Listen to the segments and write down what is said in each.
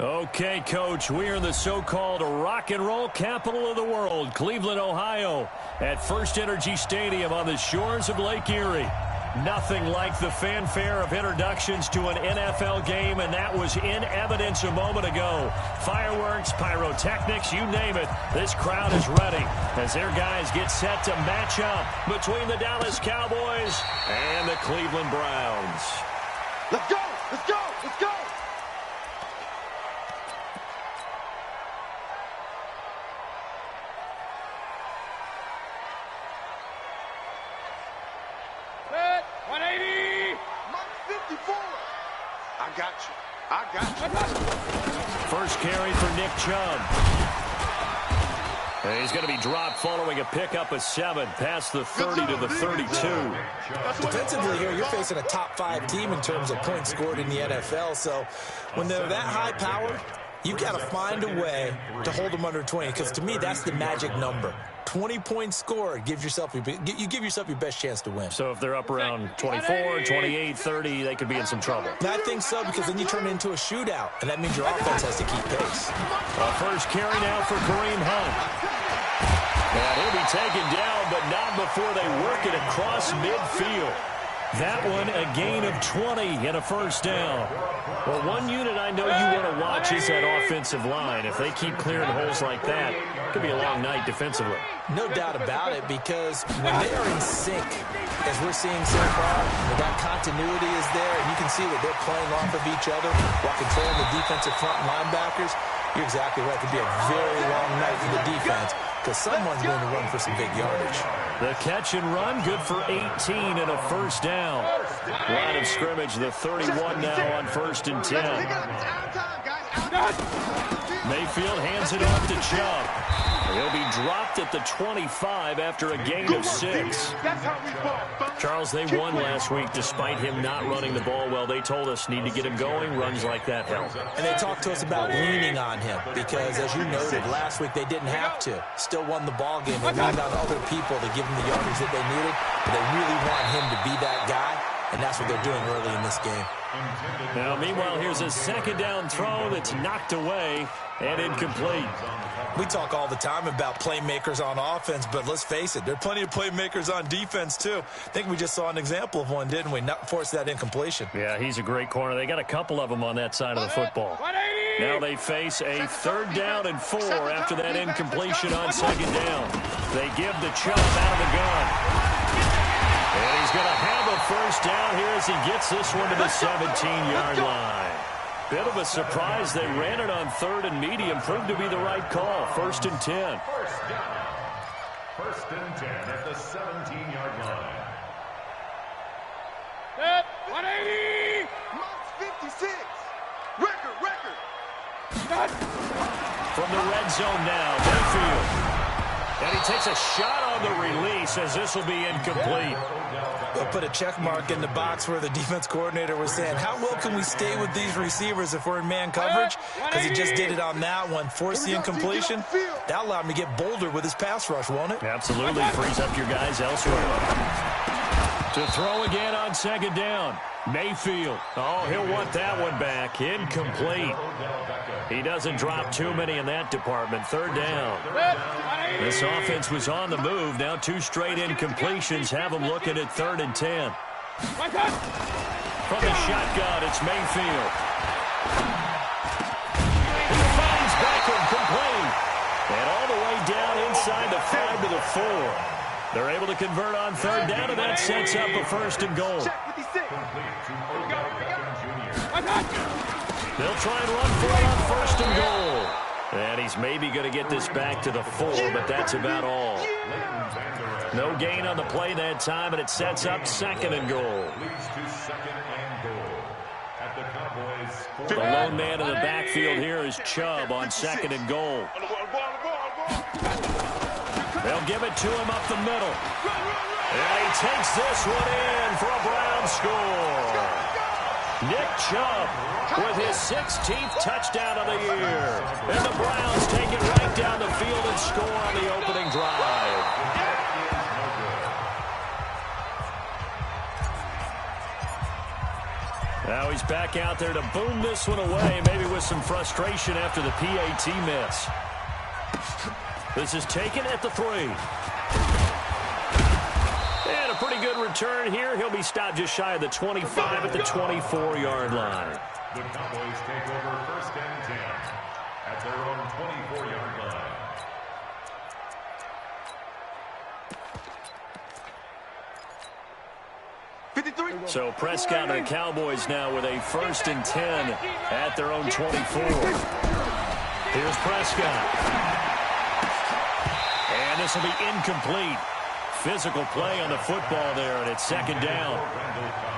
Okay, Coach, we're in the so-called rock and roll capital of the world, Cleveland, Ohio, at First Energy Stadium on the shores of Lake Erie. Nothing like the fanfare of introductions to an NFL game, and that was in evidence a moment ago. Fireworks, pyrotechnics, you name it. This crowd is ready as their guys get set to match up between the Dallas Cowboys and the Cleveland Browns. Let's go! Let's go! Let's go! Set, 180! Mark 54! I got you. I got you. First carry for Nick Chubb. And he's going to be dropped following a pickup of 7 past the 30 to the 32. Defensively here, you're facing a top 5 team in terms of points scored in the NFL. So when they're that high powered, you got to find a way to hold them under 20. Because to me, that's the magic number. 20 points scored, you give yourself your best chance to win. So if they're up around 24, 28, 30, they could be in some trouble. I think so, because then you turn it into a shootout, and that means your offense has to keep pace. First carry now for Kareem Hunt. And he'll be taken down, but not before they work it across midfield. That one, a gain of 20 and a first down. Well, one unit I know you want to watch is that offensive line. If they keep clearing holes like that, it could be a long night defensively. No doubt about it, because when they are in sync, as we're seeing so far, that continuity is there, and you can see that they're playing off of each other while controlling the defensive front linebackers. You're exactly right. It could be a very long night for the defense, because someone's going to run for some big yardage. The catch and run, good for 18 and a first down. Line of scrimmage, the 31 now on 1st and 10. Mayfield hands it off to Chubb. He'll be dropped at the 25 after a gain of 6. Charles, they won last week despite him not running the ball well. They told us need to get him going. Runs like that help. And they talked to us about leaning on him because, as you noted, last week they didn't have to. Still won the ball game. They leaned on other people to give them the yardage that they needed. But they really want him to be that guy, and that's what they're doing early in this game. Now, meanwhile, here's a second down throw that's knocked away and incomplete. We talk all the time about playmakers on offense, but let's face it, there are plenty of playmakers on defense, too. I think we just saw an example of one, didn't we? Not force that incompletion. Yeah, he's a great corner. They got a couple of them on that side of the football. Now they face a 3rd down and 4 after that incompletion on 2nd down. They give the Chubb out of the gun. And he's going to have a first down here as he gets this one to the 17-yard line. Bit of a surprise. They ran it on 3rd and medium. Proved to be the right call. 1st and 10. First and 10 at the 17-yard line. Set, 180! Mark 56! Record! From the red zone now, Mayfield. And he takes a shot on the release as this will be incomplete. They'll put a check mark in the box where the defense coordinator was saying, how well can we stay with these receivers if we're in man coverage? Because he just did it on that one. Force the incompletion. That'll allow him to get bolder with his pass rush, won't it? Absolutely. Frees up your guys elsewhere. To throw again on 2nd down. Mayfield. Oh, he'll want that one back. Incomplete. He doesn't drop too many in that department. 3rd down. This offense was on the move. Now 2 straight incompletions have them looking at 3rd and 10. From the shotgun, it's Mayfield. He finds Beckham complete. And all the way down inside the 5 to the 4. They're able to convert on 3rd down, and that sets up a 1st and goal. They'll try and run for it on 1st and goal. And he's maybe going to get this back to the 4, but that's about all. No gain on the play that time, and it sets up 2nd and goal. The lone man in the backfield here is Chubb on 2nd and goal. They'll give it to him up the middle. And he takes this one in for a Brown score. Nick Chubb with his 16th touchdown of the year. And the Browns take it right down the field and score on the opening drive. Now he's back out there to boom this one away, maybe with some frustration after the PAT miss. This is taken at the 3. And a pretty good return here. He'll be stopped just shy of the 25 at the 24-yard line. The Cowboys take over 1st and 10 at their own 24-yard line. So Prescott and the Cowboys now with a 1st and 10 at their own 24. Here's Prescott. And this will be incomplete. Physical play on the football there, and it's 2nd down.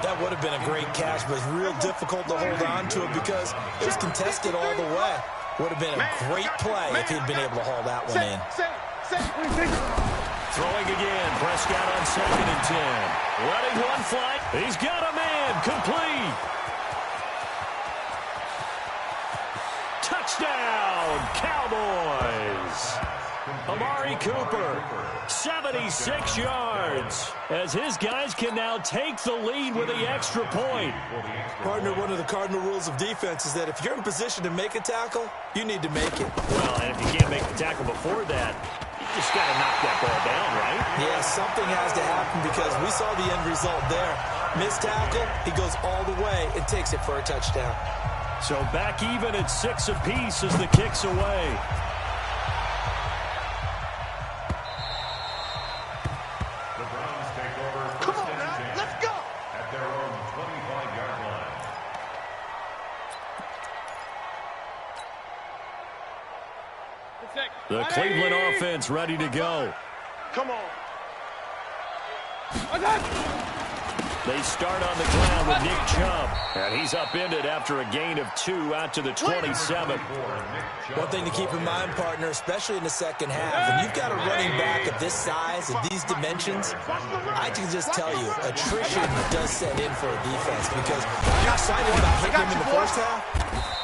That would have been a great catch, but it's real difficult to hold on to it because it was contested all the way. Would have been a great play if he'd been able to haul that one in. Throwing again, Prescott on 2nd and 10. Letting one fly. He's got a man, complete. Touchdown, Cowboys. Amari Cooper, 76 yards, as his guys can now take the lead with the extra point. Partner, one of the cardinal rules of defense is that if you're in position to make a tackle, you need to make it. Well, and if you can't make the tackle before that, you just got to knock that ball down, right? Yeah, something has to happen because we saw the end result there. Missed tackle, he goes all the way and takes it for a touchdown. So back even at 6 apiece as the kick's away. The Cleveland offense ready to go. Come on. They start on the ground with Nick Chubb. And he's upended after a gain of 2 out to the 27. One thing to keep in mind, partner, especially in the second half, when you've got a running back of this size, of these dimensions, I can just tell you, attrition does set in for a defense because you're excited about hitting him in the first half.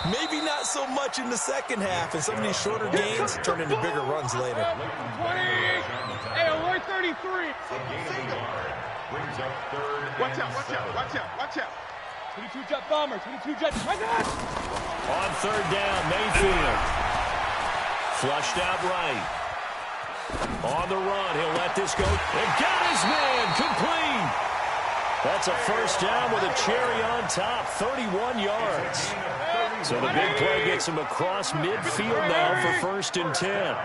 Maybe not so much in the second half, and some of these shorter gains turn into bigger runs later. 20. Hey, alert 33. Brings up 3rd. Watch out, watch out, watch out, watch out. 22 jet bomber, 22 jet. On 3rd down, Mayfield. Flushed out right. On the run, he'll let this go. And got his man, complete. That's a 1st down with a cherry on top, 31 yards. So the big play gets him across midfield now for 1st and 10.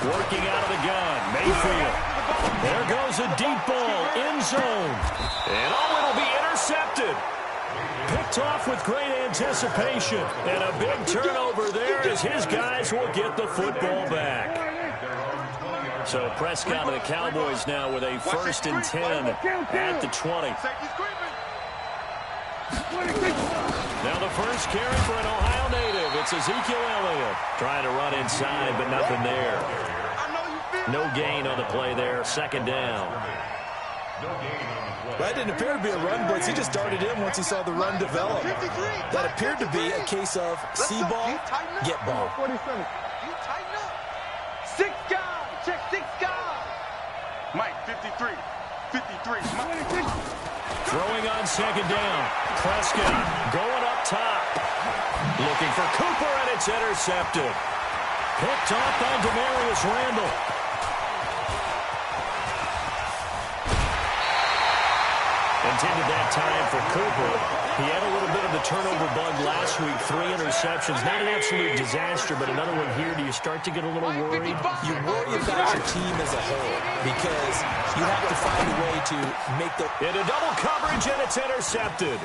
Working out of the gun, Mayfield. There goes a deep ball, end zone. And it'll be intercepted. Picked off with great anticipation. And a big turnover there as his guys will get the football back. So Prescott and the Cowboys now with a 1st and 10 at the 20. Now the first carry for an Ohio native. It's Ezekiel Elliott trying to run inside, but nothing there. No gain on the play there. 2nd down. That didn't appear to be a run blitz. He just darted in once he saw the run develop. That appeared to be a case of see ball, get ball. 47. You tighten up. 6 guys. Check 6 guys. Mike, 53. 53. Mike. Throwing on 2nd down. Prescott going up top. Looking for Cooper, and it's intercepted. Picked off by Demarius Randall. Intended that time for Cooper. He had a little bit of the turnover bug last week. 3 interceptions. Not an absolute disaster, but another one here. Do you start to get a little worried? You worry about your team as a whole because you have to find a way to make the... Into double coverage, and it's intercepted.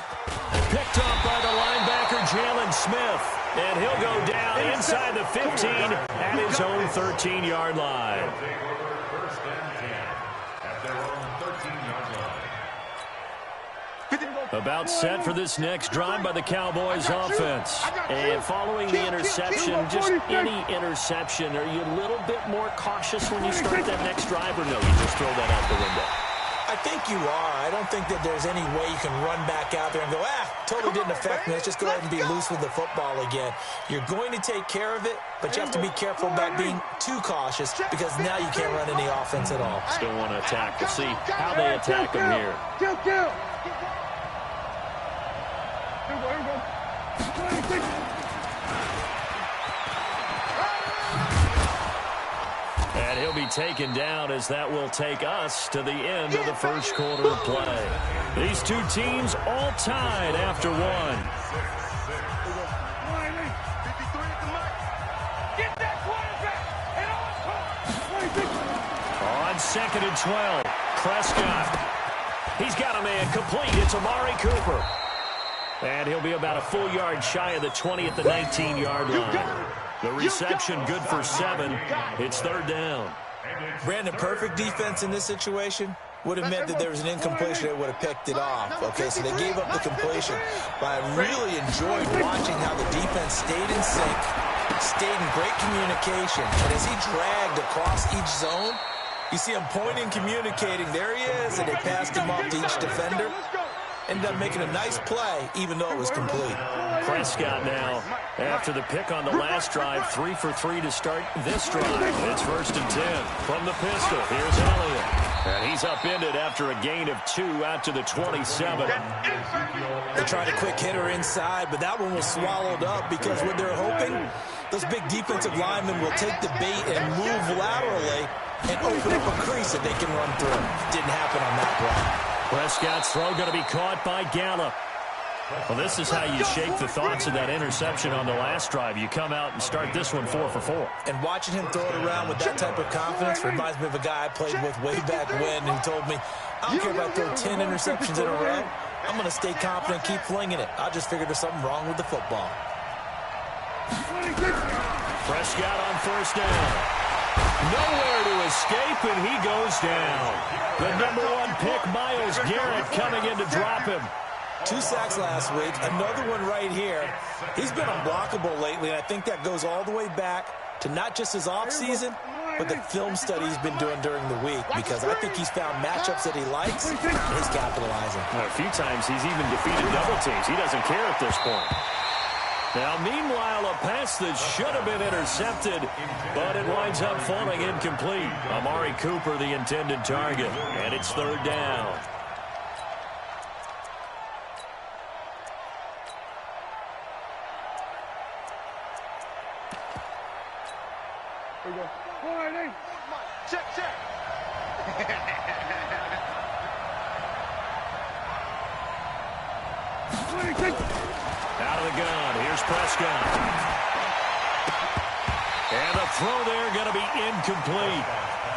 Picked off by the linebacker, Jalen Smith. And he'll go down inside the 15 at his own 13-yard line. About set for this next drive by the Cowboys offense. And following the interception, just any interception, are you a little bit more cautious when you start that next drive, or no, you just throw that out the window? I think you are. I don't think that there's any way you can run back out there and go, totally didn't affect me. Let's just go ahead and be loose with the football again. You're going to take care of it, but you have to be careful about being too cautious because now you can't run any offense at all. Still want to attack. We'll see how they attack him here. And he'll be taken down as that will take us to the end of the first quarter of play. These two teams all tied after one. On 2nd and 12, Prescott. He's got a man complete. It's Amari Cooper. And he'll be about a full yard shy of the 20 at the 19-yard line. The reception good for 7. It's 3rd down. Brandon, perfect defense in this situation would have meant that there was an incompletion that would have picked it off. Okay, so they gave up the completion. But I really enjoyed watching how the defense stayed in sync, stayed in great communication. And as he dragged across each zone, you see him pointing, communicating. There he is, and they passed him off to each defender. Ended up making a nice play, even though it was complete. Prescott now, after the pick on the last drive, 3 for 3 to start this drive. It's 1st and 10 from the pistol. Here's Elliott. And he's upended after a gain of 2 out to the 27. They tried a quick hitter inside, but that one was swallowed up because what they're hoping, those big defensive linemen will take the bait and move laterally and open up a crease that they can run through. Didn't happen on that play. Prescott's throw going to be caught by Gallup. Well, this is how you shake the thoughts of that interception on the last drive. You come out and start this one 4 for 4. And watching him throw it around with that type of confidence reminds me of a guy I played with way back when who told me, I don't care if I throw 10 interceptions in a row. I'm going to stay confident, keep flinging it. I just figured there's something wrong with the football. Prescott on 1st down. Nowhere to escape, and he goes down. The #1 pick, Myles Garrett, coming in to drop him. 2 sacks last week, another one right here. He's been unblockable lately, and I think that goes all the way back to not just his offseason, but the film study he's been doing during the week, because I think he's found matchups that he likes, and he's capitalizing. Well, a few times he's even defeated double teams. He doesn't care at this point. Now, meanwhile, a pass that should have been intercepted, but it winds up falling incomplete. Amari Cooper, the intended target, and it's 3rd down. Here we go. Check. Out of the gun, here's Prescott. And the throw there going to be incomplete.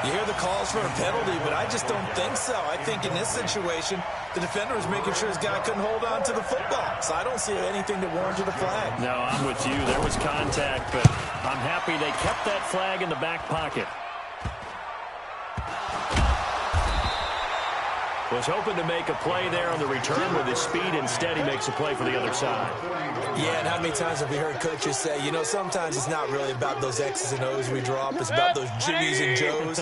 You hear the calls for a penalty, but I just don't think so. I think in this situation, the defender was making sure his guy couldn't hold on to the football. So I don't see anything that warranted a flag. No, I'm with you. There was contact, but I'm happy they kept that flag in the back pocket. Was hoping to make a play there on the return with his speed. Instead, he makes a play for the other side. Yeah, and how many times have we heard coaches say, you know, sometimes it's not really about those X's and O's we draw up. It's about those Jimmies and Joes.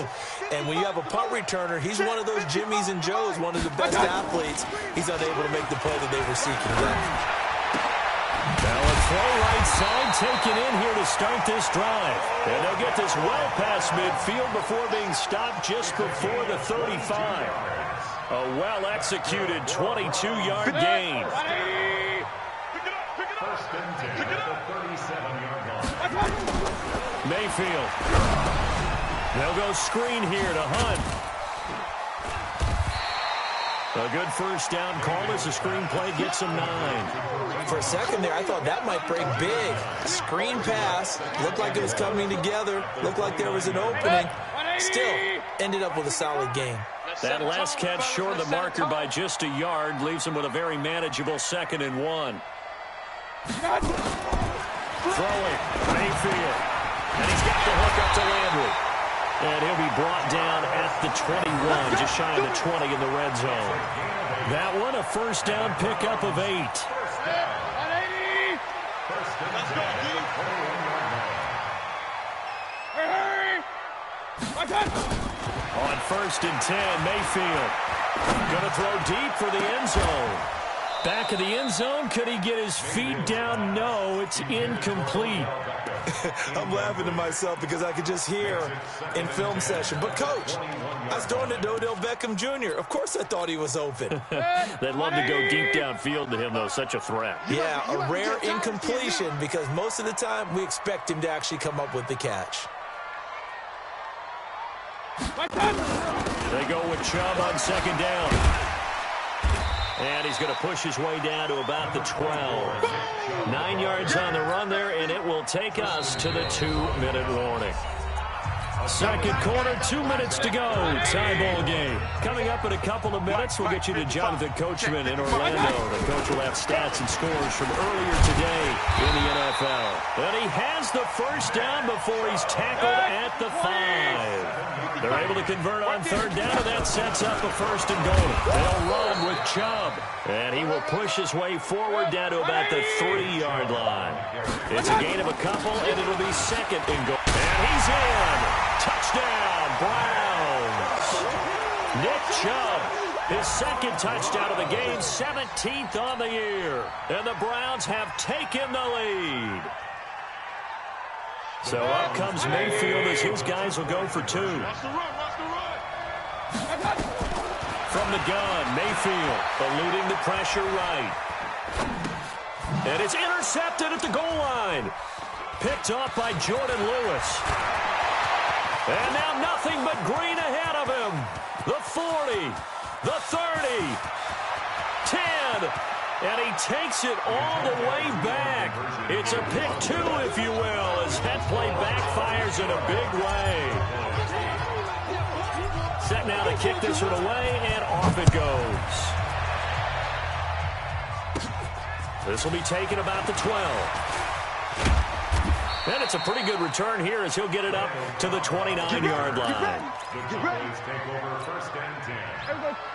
And when you have a punt returner, he's one of those Jimmies and Joes, one of the best athletes. He's unable to make the play that they were seeking. Now a throw right side taken in here to start this drive. And they'll get this well past midfield before being stopped just before the 35. A well-executed 22-yard gain. First and 10 at the 37-yard line. Mayfield. They'll go screen here to Hunt. A good 1st down call as the screen play gets him 9. For a second there, I thought that might break big. Screen pass. Looked like it was coming together. Looked like there was an opening. Still, ended up with a solid gain. That last catch short of the marker by just a yard leaves him with a very manageable 2nd and 1. Throwing, Mayfield. And he's got the hook up to Landry. And he'll be brought down at the 21, just shy of the 20 in the red zone. That one, a 1st down pickup of 8. On 1st and 10, Mayfield. Going to throw deep for the end zone. Back of the end zone. Could he get his feet down? No, it's incomplete. I'm laughing to myself because I could just hear in film session. But, Coach, I was throwing to Odell Beckham Jr. Of course I thought he was open. They'd love to go deep downfield to him, though. Such a threat. Yeah, a rare incompletion because most of the time we expect him to actually come up with the catch. They go with Chubb on second down. And he's going to push his way down to about the 12. 9 yards on the run there, and it will take us to the 2-minute warning. Second quarter, 2 minutes to go. Tie ball game. Coming up in a couple of minutes, we'll get you to Jonathan Coachman in Orlando. The coach will have stats and scores from earlier today in the NFL. And he has the first down before he's tackled at the 5. They're able to convert on third down, and that sets up a first and goal. They'll run with Chubb, and he will push his way forward down to about the 3-yard line. It's a gain of a couple, and it'll be second and goal. And he's in. Touchdown, Browns. Nick Chubb, his second touchdown of the game, 17th on the year. And the Browns have taken the lead. So up comes Mayfield as his guys will go for 2. From the gun, Mayfield eluding the pressure right. And it's intercepted at the goal line. Picked off by Jordan Lewis. And now nothing but green ahead of him. The 40, the 30, 10, and he takes it all the way back. It's a pick 2, if you will, as that play backfires in a big way. Set now to kick this one away, and off it goes. This will be taken about the 12. And it's a pretty good return here as he'll get it up to the 29-yard line.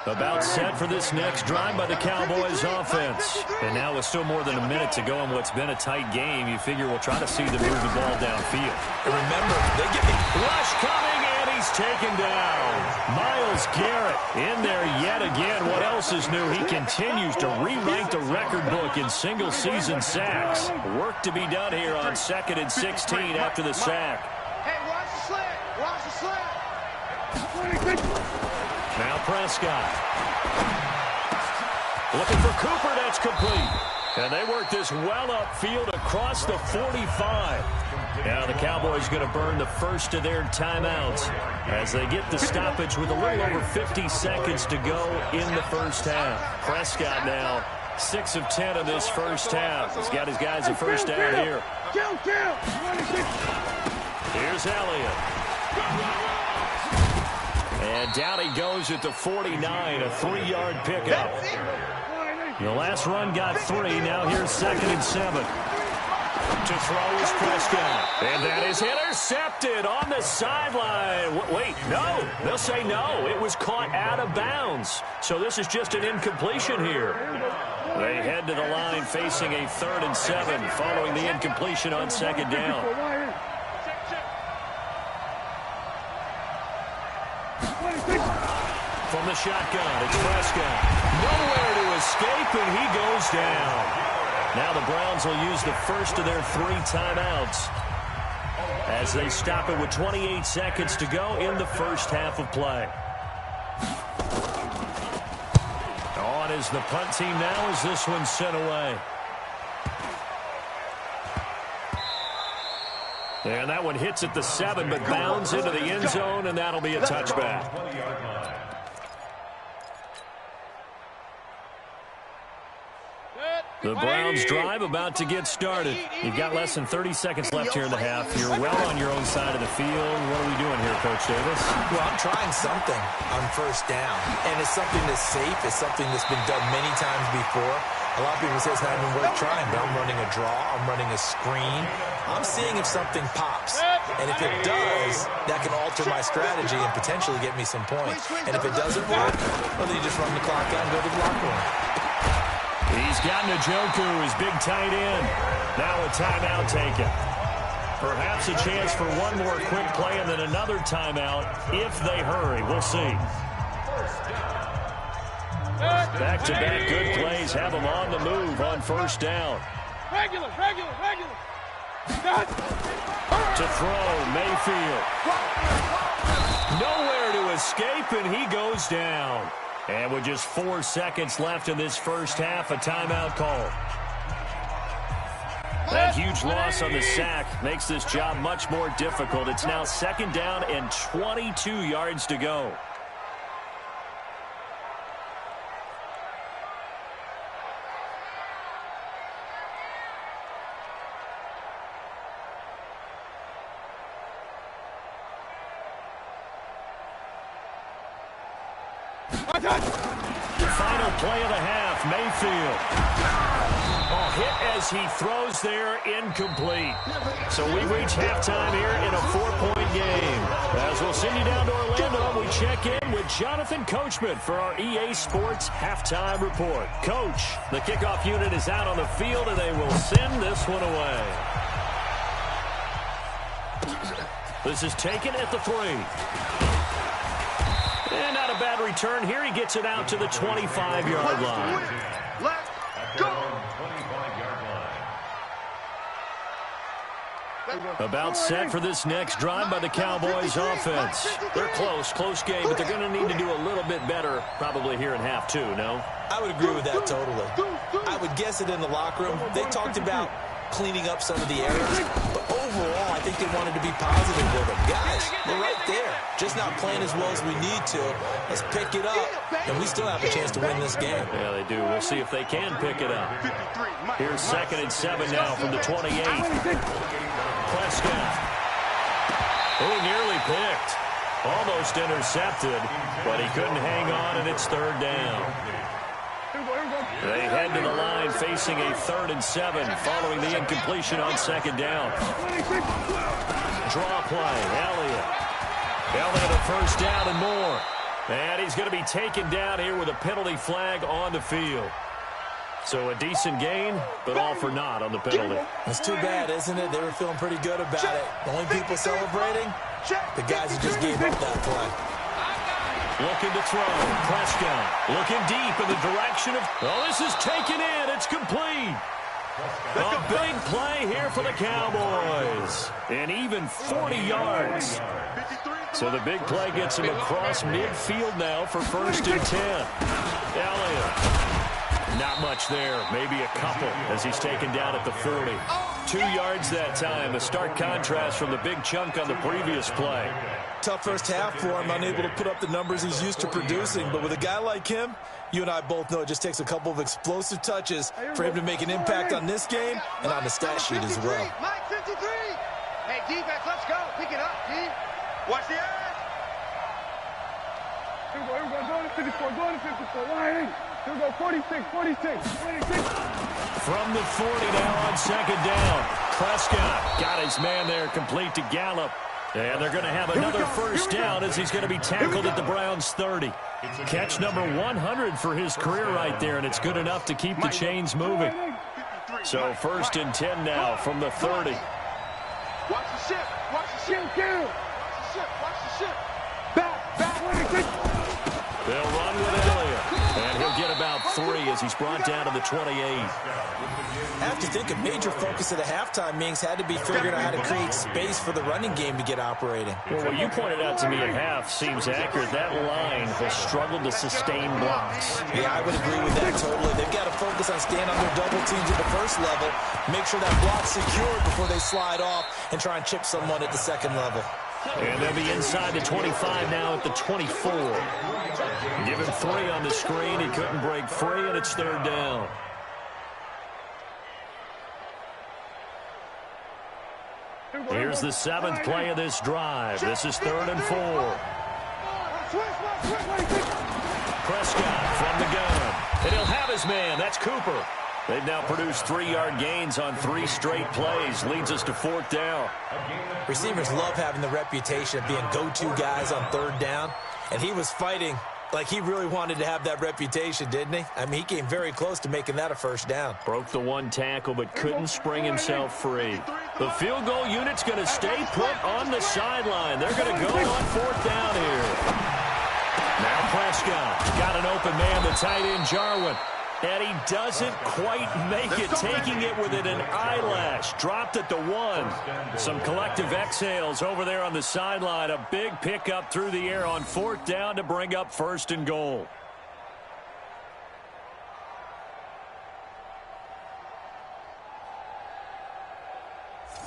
About set for this next drive by the Cowboys offense. And now with still more than a minute to go in what's been a tight game, you figure we'll try to see them move the ball downfield. And remember, they get the rush coming, and he's taken down. Myles Garrett in there yet again. What else is new? He continues to rewrite the record book in single-season sacks. Work to be done here on 2nd and 16 after the sack. Hey, watch the slant. Watch the slant. Now Prescott. Looking for Cooper. That's complete. And they work this well upfield across the 45. Now the Cowboys going to burn the first of their timeouts as they get the stoppage with a little over 50 seconds to go in the first half. Prescott now 6 of 10 of this first half. He's got his guys a first down here. Here's Elliott. And down he goes at the 49, a 3-yard pickup. The last run got 3. Now here's 2nd and 7. To throw is Prescott. And that is intercepted on the sideline. Wait, no. They'll say no. It was caught out of bounds. So this is just an incompletion here. They head to the line facing a 3rd and 7 following the incompletion on 2nd down. From the shotgun, it's Prescott. Nowhere to escape, and he goes down. Now the Browns will use the first of their 3 timeouts as they stop it with 28 seconds to go in the first half of play. On is the punt team now as this one's sent away. And that one hits at the 7, but bounds into the end zone, and that'll be a touchback. The Browns drive about to get started. You've got less than 30 seconds left here in the half. You're well on your own side of the field. What are we doing here, Coach Davis? Well, I'm trying something on first down. And it's something that's safe. It's something that's been done many times before. A lot of people say it's not even worth trying, but I'm running a draw. I'm running a screen. I'm seeing if something pops. And if it does, that can alter my strategy and potentially get me some points. And if it doesn't work, well, then you just run the clock out and go to the locker room. He's got Njoku, his big tight end. Now a timeout taken. Perhaps a chance for one more quick play and then another timeout if they hurry. We'll see. Back-to-back good plays have him on the move on first down. Regular. To throw, Mayfield. Nowhere to escape, and he goes down. And with just 4 seconds left in this first half, a timeout call. That huge loss on the sack makes this job much more difficult. It's now 2nd down and 22 yards to go. Final play of the half, Mayfield. Hit as he throws there, incomplete. So we reach halftime here in a 4-point game. As we'll send you down to Orlando, we check in with Jonathan Coachman for our EA Sports Halftime Report. Coach, the kickoff unit is out on the field, and they will send this one away. This is taken at the 3. And not a bad return here. He gets it out to the 25-yard line. Let's go. About set for this next drive by the Cowboys offense. They're close game, but they're going to need to do a little bit better probably here in half 2, no? I would agree with that totally. I would guess it in the locker room. They talked about cleaning up some of the errors, but overall, I think they wanted to be positive with them. Guys, we're right there. Just not playing as well as we need to. Let's pick it up, and we still have a chance to win this game. Yeah, they do. We'll see if they can pick it up. Here's 2nd and 7 now from the 28. Prescott. Nearly picked. Almost intercepted, but he couldn't hang on, and it's 3rd down. They head to the line facing a 3rd and 7 following the incompletion on 2nd down. Draw play, Elliott. Elliott a first down and more. And he's going to be taken down here with a penalty flag on the field. So a decent gain, but all for naught on the penalty. It's too bad, isn't it? They were feeling pretty good about it. The only people celebrating, the guys who just gave up that play. Looking to throw. Prescott looking deep in the direction of... Oh, this is taken in. It's complete. A big play here for the Cowboys. And even 40 yards. So the big play gets him across midfield now for 1st and 10. Elliott. Not much there. Maybe a couple as he's taken down at the 40. 2 yards that time. A stark contrast from the big chunk on the previous play. Tough first half for him, unable to put up the numbers he's used to producing. But with a guy like him, you and I both know it just takes a couple of explosive touches for him to make an impact on this game and on the stat sheet as well. Mike 53. Hey, defense, let's go. Pick it up, D. Watch the edge. Here we go. Go to 54. Go to 54. Line 8. Here we go. 46. From the 40 now on 2nd down. Prescott got his man there complete to Gallup. And they're going to have another first down as he's going to be tackled at the Browns' 30. Catch number 100 for his career right there, and it's good enough to keep the chains moving. So 1st and 10 now from the 30. Watch the ship. Watch the ship. Watch the ship. Back. They'll run with Elliott, and he'll get about 3 as he's brought down to the 28. I have to think a major focus of the halftime meetings had to be figuring out how to create space for the running game to get operating. Well, what you pointed out to me at half seems accurate. That line has struggled to sustain blocks. Yeah, I would agree with that totally. They've got to focus on staying on their double teams at the first level, make sure that block's secured before they slide off and try and chip someone at the 2nd level. And they'll be inside the 25 now at the 24. Give him 3 on the screen. He couldn't break free, and it's 3rd down. Here's the 7th play of this drive. This is 3rd and 4. Prescott from the gun. And he'll have his man. That's Cooper. They've now produced 3-yard gains on 3 straight plays. Leads us to 4th down. Receivers love having the reputation of being go-to guys on 3rd down. And he was fighting like he really wanted to have that reputation, didn't he? I mean, he came very close to making that a first down. Broke the 1 tackle, but couldn't spring himself free. The field goal unit's going to stay put on the sideline. They're going to go on 4th down here. Now Prescott got an open man, the tight end, Jarwin. And he doesn't quite make it, taking it within an eyelash. Dropped at the 1. Some collective exhales over there on the sideline. A big pickup through the air on 4th down to bring up 1st and goal.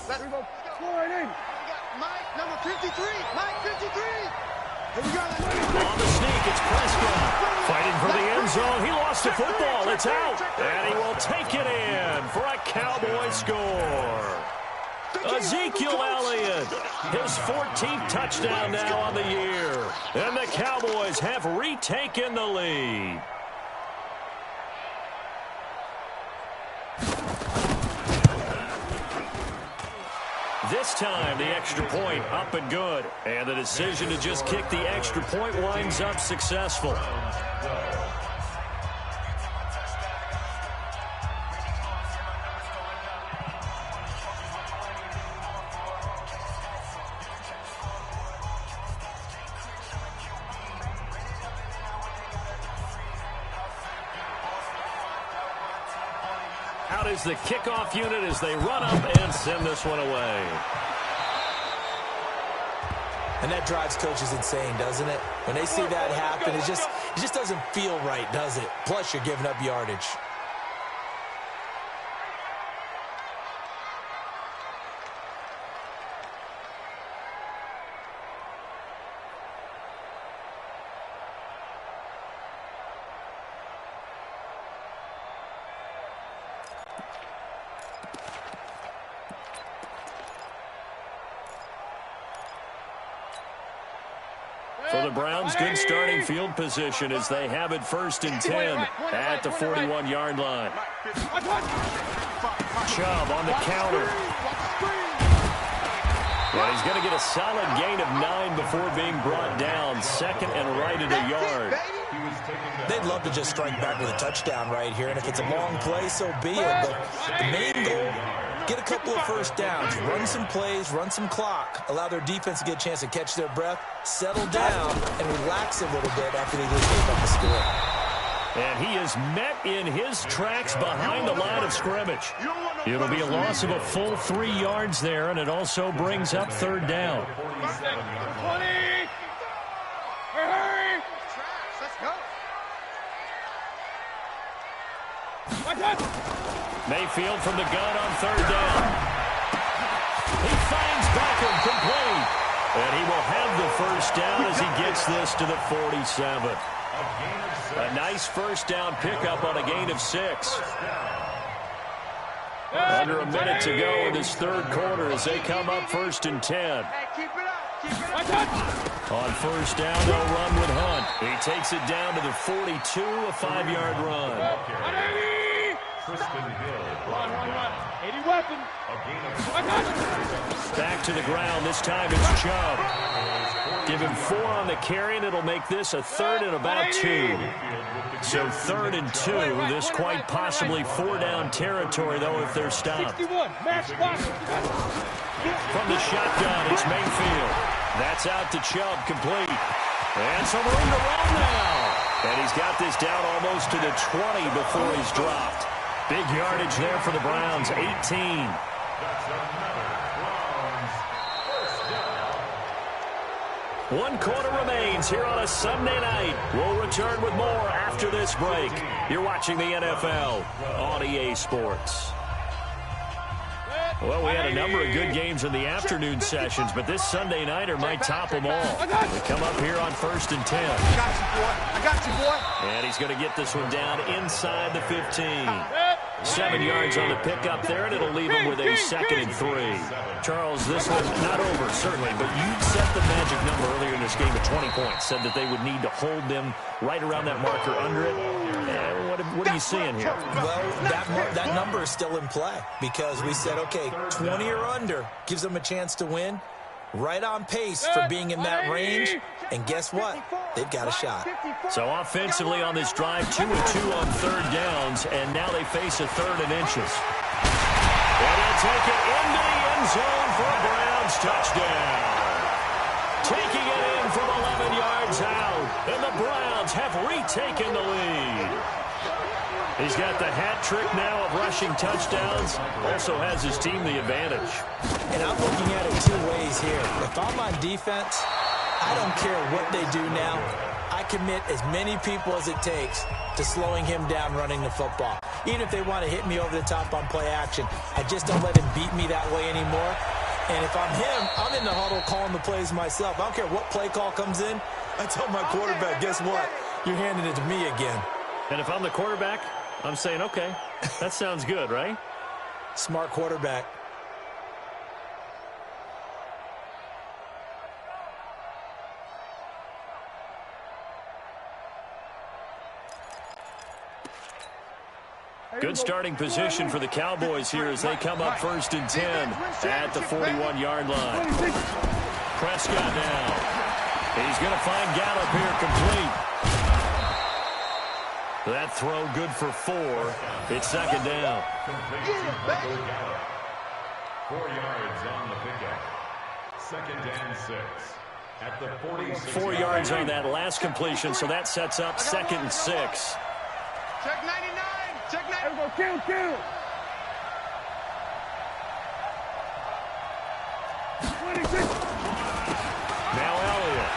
Let's go. Mike, number 53. Mike, 53. Here we go. On the sneak, it's Prescott. Fighting for the end zone. He lost the football. It's out. And he will take it in for a Cowboy score. Ezekiel Elliott, his 14th touchdown now on the year. And the Cowboys have retaken the lead. This time, the extra point up and good. And the decision to just kick the extra point winds up successful. Out is the kickoff unit as they run up and send this one away. And that drives coaches insane, doesn't it? When they see that happen, it just doesn't feel right, does it? Plus, you're giving up yardage. For the Browns, good starting field position as they have it 1st and 10 at the 41-yard line. Chubb on the counter. And he's going to get a solid gain of 9 before being brought down. 2nd and right at a yard. They'd love to just strike back with a touchdown right here, and if it's a long play, so be it. But the main goal, get a couple of 1st downs, run some plays, run some clock, allow their defense to get a chance to catch their breath, settle down, and relax a little bit after they just gave up the score. And he is met in his tracks behind the line of scrimmage. It'll be a loss of a full 3 yards there, and it also brings up 3rd down. 20. Hurry. Let's go. Mayfield from the gun on 3rd down. He finds Beckham complete. And he will have the 1st down as he gets this to the 47. A nice 1st down pickup on a gain of 6. Under a minute to go in this 3rd quarter as they come up 1st and 10. Hey, keep it up. Keep it up. On 1st down, they'll run with Hunt. He takes it down to the 42, a 5-yard run. Run. 80 weapon. Back to the ground. This time it's Chubb. Give him 4 on the carry, and it'll make this a 3rd and about 2. So 3rd and 2. This quite possibly 4-down territory, though, if they're stopped. 61. Match box. From the shotgun, it's Mayfield. That's out to Chubb, complete. And some room to run now. And he's got this down almost to the 20 before he's dropped. Big yardage there for the Browns, 18. 1 quarter remains here on a Sunday night. We'll return with more after this break. You're watching the NFL on EA Sports. Well, we had a number of good games in the afternoon sessions, but this Sunday nighter might top them all. They come up here on 1st and 10. I got you, boy. And he's going to get this one down inside the 15. 7 yards on the pickup there, and it'll leave him with a 2nd and 3. Charles, this one's not over, certainly, but you set the magic number earlier in this game at 20 points. Said that they would need to hold them right around that marker under it. What are you seeing here? Well, that number is still in play because we said, okay, 20 or under gives them a chance to win. Right on pace for being in that range. And guess what? They've got a shot. So offensively on this drive, 2 and 2 on 3rd downs, and now they face a 3rd and inches. And he'll take it into the end zone for a Browns touchdown. Taking it in from 11 yards out, and the Browns Browns have retaken the lead. He's got the hat trick now of rushing touchdowns. Also has his team the advantage. And I'm looking at it two ways here. If I'm on defense, I don't care what they do now. I commit as many people as it takes to slowing him down running the football. Even if they want to hit me over the top on play action, I just don't let him beat me that way anymore. And if I'm him, I'm in the huddle calling the plays myself. I don't care what play call comes in. I tell my quarterback, guess what? You're handing it to me again. And if I'm the quarterback, I'm saying, okay, that sounds good, right? Smart quarterback. Good starting position for the Cowboys here as they come up 1st and 10 at the 41-yard line. Prescott now. He's going to find Gallup here complete. That throw good for 4. It's 2nd down. 4 yards on the pickup. 2nd and 6. At the 46. 4 yards on that last completion, so that sets up 2nd and 6. Check 99. Check 99. Let's go, kill. 26. Now Elliott.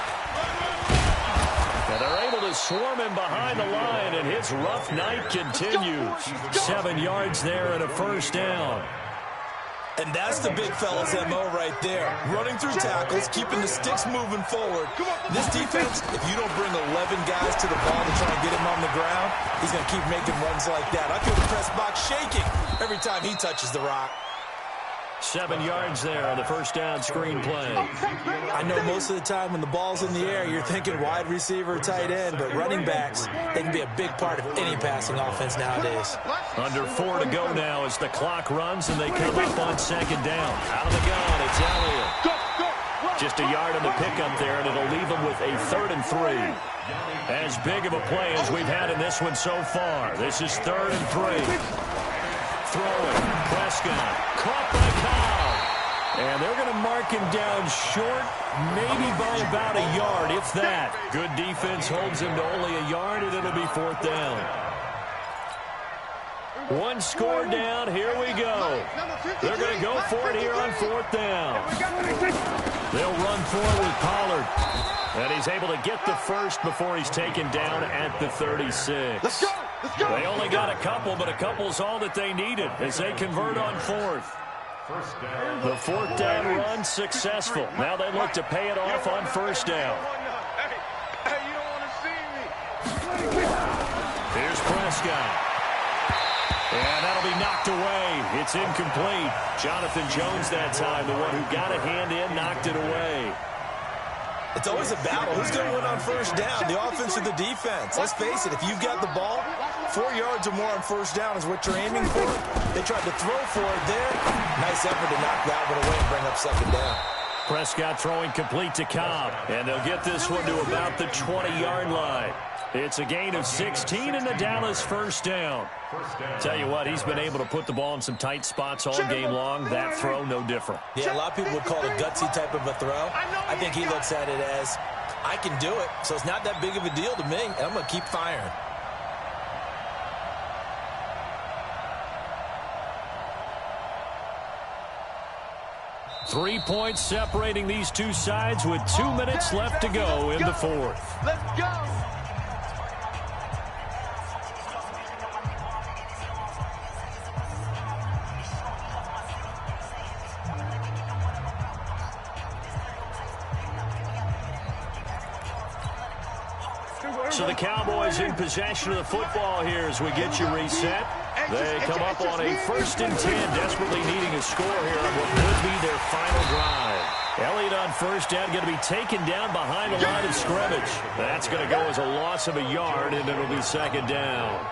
And they're able to swarm him behind the line, and his rough night continues. 7 yards there and a 1st down. And that's the big fella's MO right there. Running through tackles, keeping the sticks moving forward. This defense, if you don't bring 11 guys to the ball to try and get him on the ground, he's going to keep making runs like that. I feel the press box shaking every time he touches the rock. 7 yards there on the 1st down screen play. I know most of the time when the ball's in the air, you're thinking wide receiver, tight end, but running backs, they can be a big part of any passing offense nowadays. Under 4 to go now as the clock runs and they come up on 2nd down. Out of the gun, it's Elliott. Just a yard on the pickup there, and it'll leave them with a 3rd and 3. As big of a play as we've had in this one so far. This is 3rd and 3. Throwing, Prescott, caught by Cobb. And they're going to mark him down short, maybe by about a yard, if that. Good defense holds him to only a yard, and it'll be 4th down. 1 score down, here we go. They're going to go for it here on 4th down. They'll run for it with Pollard. And he's able to get the first before he's taken down at the 36. Let's go. They only got a couple, but a couple's all that they needed as they convert on 4th. The 4th down run successful. Now they look to pay it off on 1st down. Hey, you don't want to see me. Here's Prescott. And that'll be knocked away. It's incomplete. Jonathan Jones that time, the one who got a hand in, knocked it away. It's always a battle. Who's going to win on 1st down, the offense or the defense? Let's face it, if you've got the ball, 4 yards or more on 1st down is what you're aiming for. They tried to throw for it there. Nice effort to knock that one away and bring up 2nd down. Prescott throwing complete to Cobb. And they'll get this one to about the 20-yard line. It's a gain of 16 in the Dallas 1st down. Tell you what, he's been able to put the ball in some tight spots all game long. That throw, no different. Yeah, a lot of people would call it a gutsy type of a throw. I think he looks at it as, I can do it, so it's not that big of a deal to me, and I'm going to keep firing. Three points separating these two sides with 2 minutes left to go in the 4th. Let's go. So the Cowboys in possession of the football here as we get you reset. They come up on a 1st and 10, desperately needing a score here on what could be their final drive. Elliott on 1st down, going to be taken down behind the line of scrimmage. That's going to go as a loss of a yard, and it'll be 2nd down.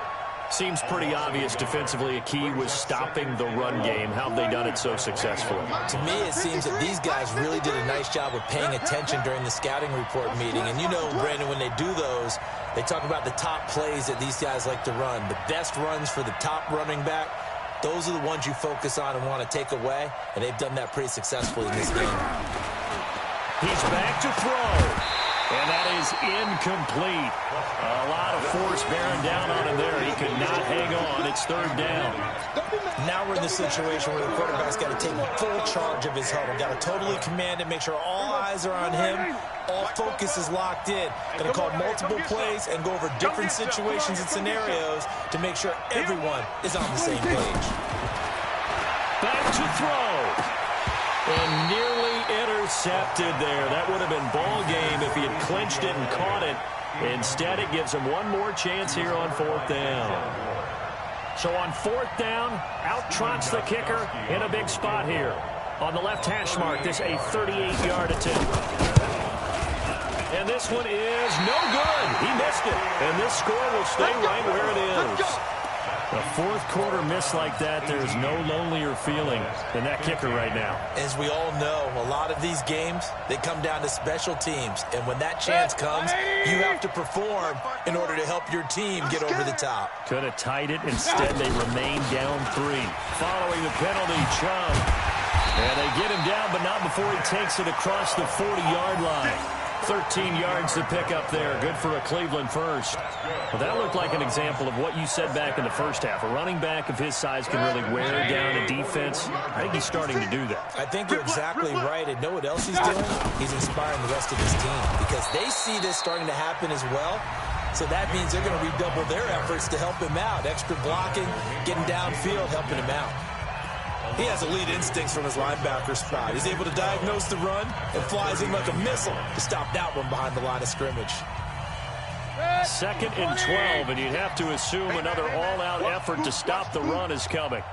Seems pretty obvious defensively a key was stopping the run game. How have they done it so successfully? To me, it seems that these guys really did a nice job of paying attention during the scouting report meeting. And you know, Brandon, when they do those, they talk about the top plays that these guys like to run. The best runs for the top running back, those are the ones you focus on and want to take away. And they've done that pretty successfully in this game. He's back to throw. And that is incomplete. A lot of force bearing down on him there. He could not hang on. It's third down. Now we're in the situation where the quarterback's got to take full charge of his huddle. Got to totally command it, make sure all eyes are on him. All focus is locked in. Going to call multiple plays and go over different situations and scenarios to make sure everyone is on the same page. Back to throw. And nearly intercepted there. That would have been ball game if he had clinched it and caught it. Instead, it gives him one more chance here on fourth down. So on fourth down, out trots the kicker in a big spot here. On the left hash mark, this a 38-yard attempt. And this one is no good. He missed it. And this score will stay right where it is. A fourth quarter miss like that, there's no lonelier feeling than that kicker right now. As we all know, a lot of these games, they come down to special teams. And when that chance comes, you have to perform in order to help your team get over the top. Could have tied it. Instead, they remain down 3. Following the penalty, Chubb. And they get him down, but not before he takes it across the 40-yard line. 13 yards to pick up there. Good for a Cleveland first. Well, that looked like an example of what you said back in the first half. A running back of his size can really wear down a defense. I think he's starting to do that. I think you're exactly right. And know what else he's doing? He's inspiring the rest of his team because they see this starting to happen as well. So that means they're going to redouble their efforts to help him out. Extra blocking, getting downfield, helping him out. He has elite instincts from his linebacker spot. He's able to diagnose the run and flies in like a missile to stop that one behind the line of scrimmage. 2nd and 12, and you'd have to assume another all-out effort to stop the run is coming.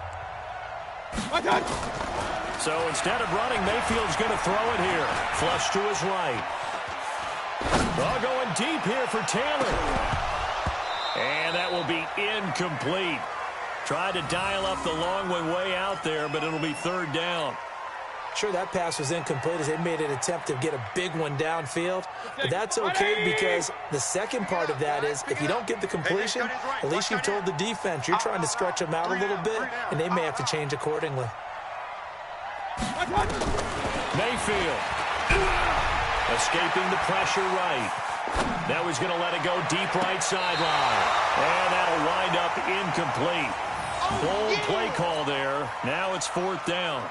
So instead of running, Mayfield's going to throw it here. Flush to his right. Going deep here for Taylor. And that will be incomplete. Tried to dial up the long one way out there, but it'll be third down. Sure, that pass was incomplete as they made an attempt to get a big one downfield. But that's okay because the second part of that is if you don't get the completion, at least you've told the defense you're trying to stretch them out a little bit, and they may have to change accordingly. Mayfield escaping the pressure right. Now he's going to let it go deep right sideline. And that'll wind up incomplete. Bold play call there. Now it's fourth down.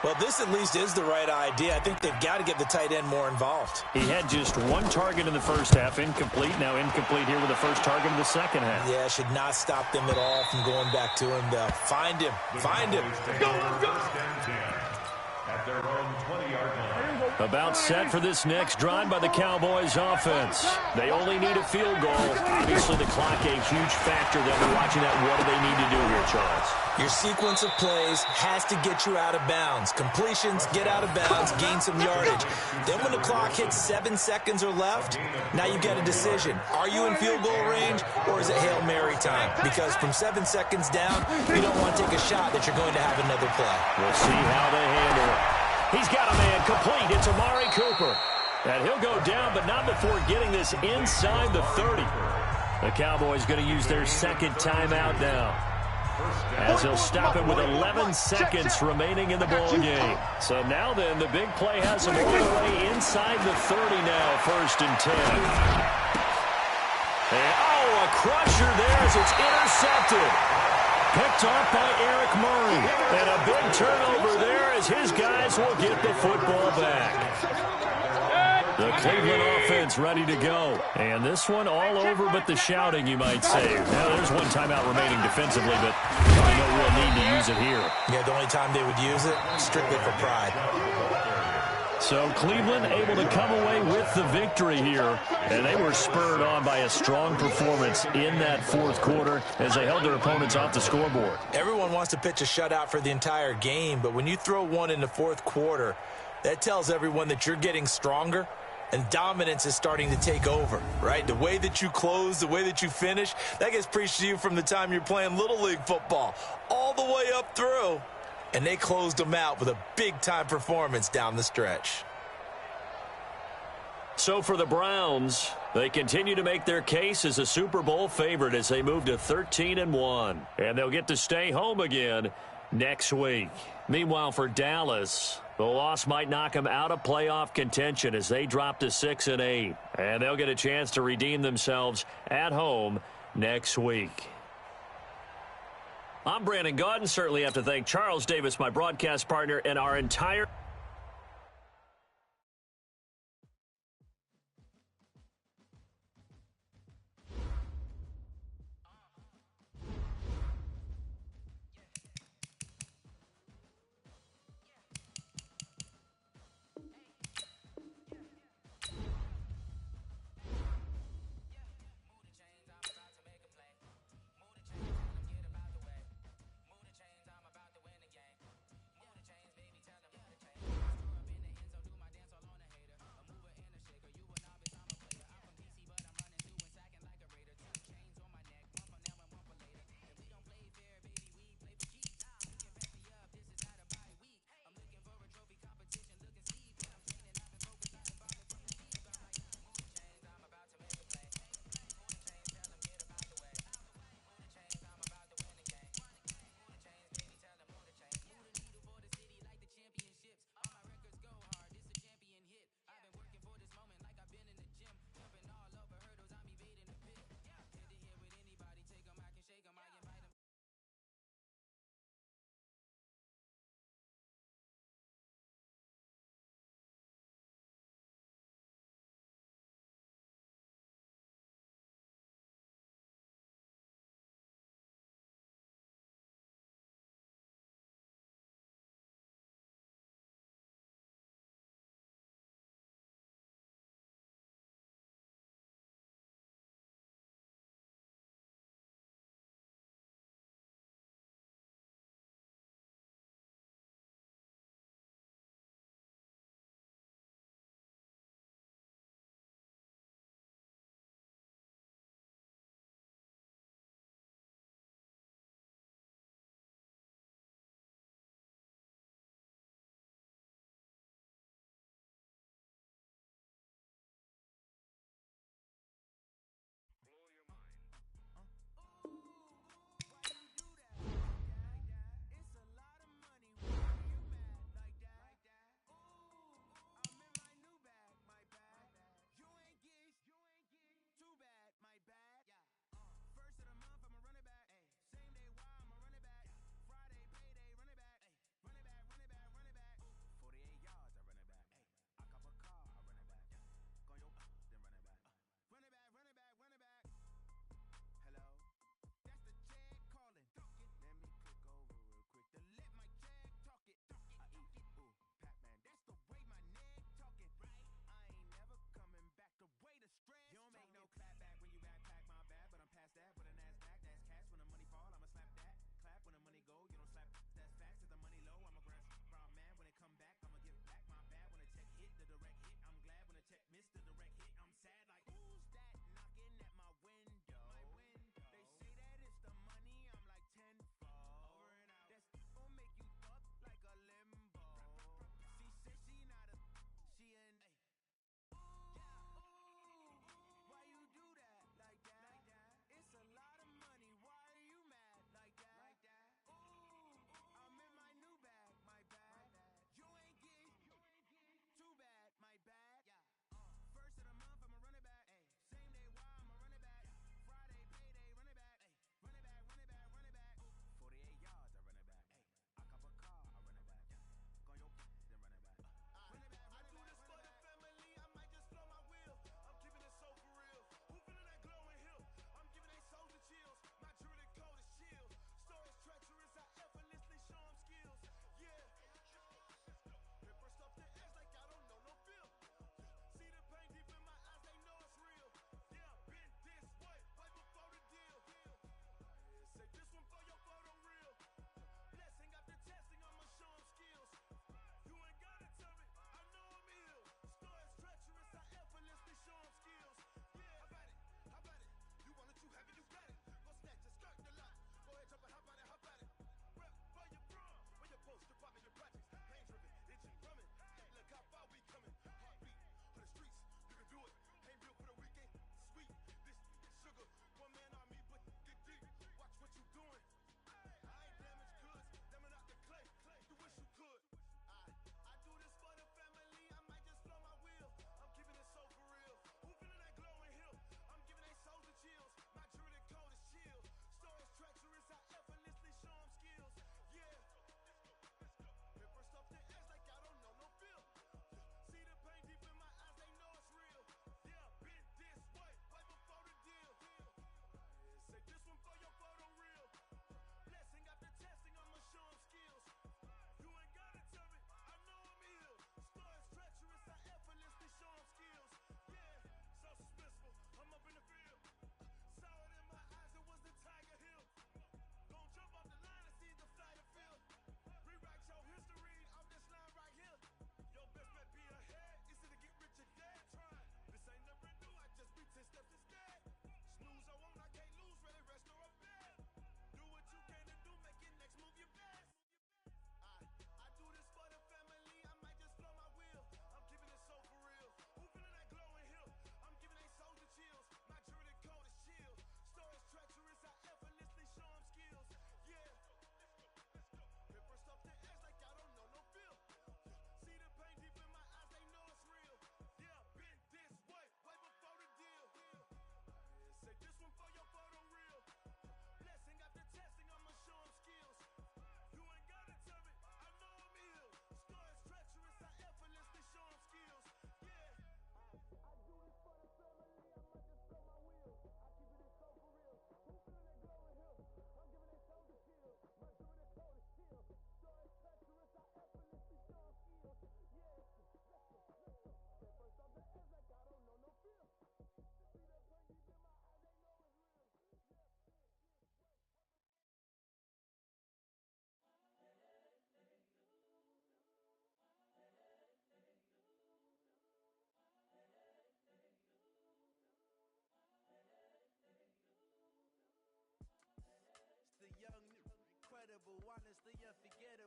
Well, this at least is the right idea. I think they've got to get the tight end more involved. He had just one target in the first half, incomplete. Now incomplete here with the first target in the second half. Yeah, should not stop them at all from going back to him. Find him. Find him. Go. At their own 20-yard line. About set for this next drive by the Cowboys offense. They only need a field goal. Obviously, the clock a huge factor. They'll be watching that. What do they need to do here, Charles? Your sequence of plays has to get you out of bounds. Completions, get out of bounds, gain some yardage. Then when the clock hits 7 seconds or left, now you get a decision. Are you in field goal range or is it Hail Mary time? Because from 7 seconds down, you don't want to take a shot that you're going to have another play. We'll see how they handle it. He's got a man complete. It's Amari Cooper. And he'll go down, but not before getting this inside the 30. The Cowboys going to use their second timeout now, as he'll stop it with 11 seconds remaining in the ball game. So now then, the big play has him all the way inside the 30 now, 1st and 10. And, a crusher there as it's intercepted. Picked off by Eric Murray. And a big turnover there as his guys will get the football back. The Cleveland offense ready to go. And this one all over but the shouting, you might say. Now, there's one timeout remaining defensively, but probably no real need to use it here. Yeah, the only time they would use it, strictly for pride. So Cleveland able to come away with the victory here. And they were spurred on by a strong performance in that fourth quarter as they held their opponents off the scoreboard. Everyone wants to pitch a shutout for the entire game, but when you throw one in the fourth quarter, that tells everyone that you're getting stronger. And dominance is starting to take over, right? The way that you close, the way that you finish, that gets preached to you from the time you're playing Little League football all the way up through. And they closed them out with a big-time performance down the stretch. So for the Browns, they continue to make their case as a Super Bowl favorite as they move to 13-1. And they'll get to stay home again next week. Meanwhile, for Dallas, The loss might knock them out of playoff contention as they drop to 6-8. And they'll get a chance to redeem themselves at home next week. I'm Brandon Gaudin. Certainly have to thank Charles Davis, my broadcast partner, and our entire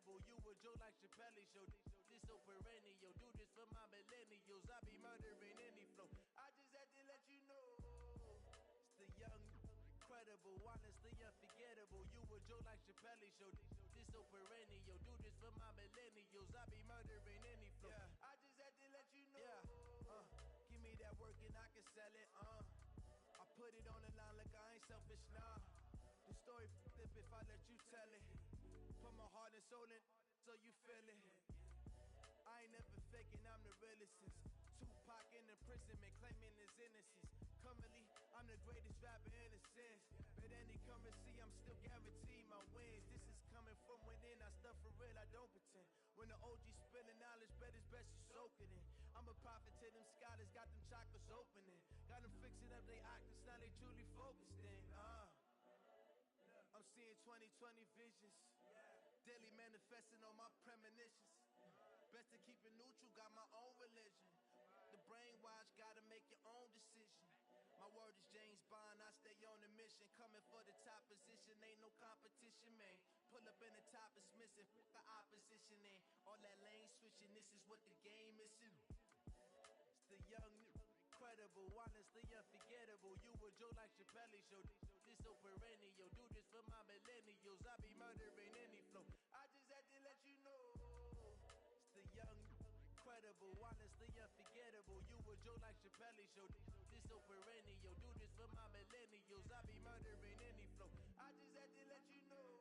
unforgettable. You a Joe like Chappelle show. This so perennial. Do this for my millennials. I be murdering any flow. I just had to let you know. It's the young, incredible, honestly unforgettable. You a Joe like Chappelle show. This so perennial. Do this for my millennials. I be murdering any flow. Yeah. I just had to let you know. Yeah. Give me that work and I can sell it. I put it on the line like I ain't selfish, nah. The story flip if I let you tell it. Put my heart and soul in so you feel it. I ain't never faking, I'm the realest since Tupac in imprisonment, claiming his innocence. Currently, I'm the greatest rapper in a sense. But any currency, I'm still guaranteed my wins. This is coming from within, I stuff for real, I don't pretend. When the OG spilling knowledge, bet it's best you soak it in. I'm a prophet to them scholars, got them chakras opening. Got them fixing up they octaves, now they truly focused in. I'm seeing 2020 visions. Daily manifesting on my premonitions. Best to keep it neutral, got my own religion. The brainwash, gotta make your own decision. My word is James Bond, I stay on the mission. Coming for the top position, ain't no competition, man. Pull up in the top, it's missing, the opposition ain't. All that lane switching, this is what the game missing. It's the young, incredible, honestly unforgettable. You a Joe like Chappelle show. This so perennial. Do this for my millennials. I be murdering any flow. I just had to let you know. It's the young, incredible, honestly unforgettable. You a Joe like Chappelle show. This so perennial. Do this for my millennials. I be murdering any flow. I just had to let you know.